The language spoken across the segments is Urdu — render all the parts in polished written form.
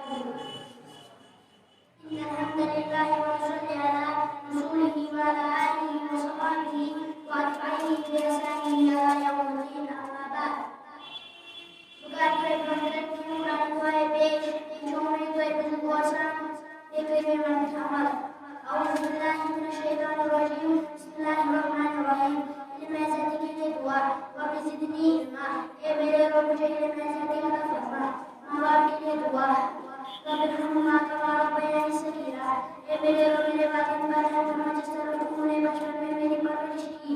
إن الحمد لله ونصلي على رسوله وعلى آله وصحبه وأتباعه بإحسان إلى يوم الدين أما بعد. Bukan kebanggaan kimura tuai pej, cuma tuai berkuasa, itu memang amal. Auzubillahi minasyaitonir rajim. Bismillahirrahmanirrahim. Ilmu zati kita dua, wa zidni ilma. Mere rob jai ilmu zati kita fahma. Mawab kita dua. Rabbihamma kama rabbayani saghira. Mere rob mere batin batin kama jisara kumune bachpan mein meri parvarish ki.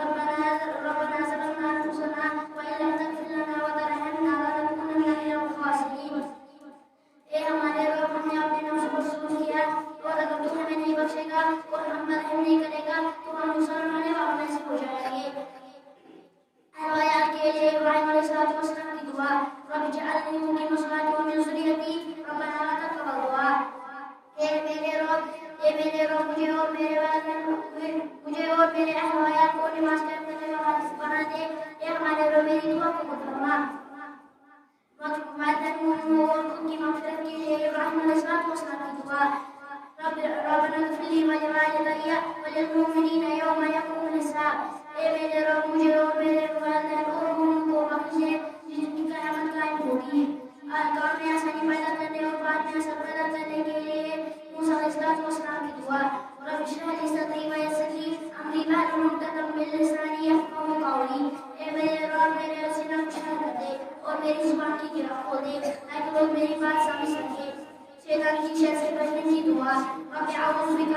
ربنا ظلمنا أنفسنا وإن لم تغفر لنا وترحمنا لنكونن من الخاسرين. اے ہمارے رب ہم نے اپنے نفس کو ظلم کیا اور اگر تو ہمیں نہیں بخشے گا اور ہم پر رحم نہیں کرے گا تو ہم مسلمانوں والوں میں سے ہو جائیں گے. روایات کے لیے ابراہیم علیہ السلام کی دعا رب اجعلنی مقیم الصلاۃ ومن ذریتی ربنا لا تقبل دعاء. اے میرے رب مجھے اور میرے اہل و عیال کو نماز قائم کرنے والا بنا دے. اے ہمارے رب میری دعا قبول فرما. اور ان کی مغفرت کے لیے ابراہیم علیہ السلام کی دعا ربنا اغفر لی ولوالدی وللمؤمنین یوم یقوم الحساب. اے میرے رب مجھے اور میرے والدین اور مومنوں کو بخش دے جن کی قیامت قائم ہوگی. کام میں آسانی پیدا کرنے اور بعد میں اثر پیدا کرنے کے لیے موسیٰ علیہ السلام کی دعا رب اشرح لی صدری ویسر لی امری واحلل عقدۃ من لسانی یفقہوا قولی. اے میرے رب میرے سینہ کو خشک کر دے اور میری زبان کی گرہ کھول دے تاکہ لوگ میری بات سمجھ سکیں. شیطان کی شر سے بچنے کی دعا رب اعوذ بک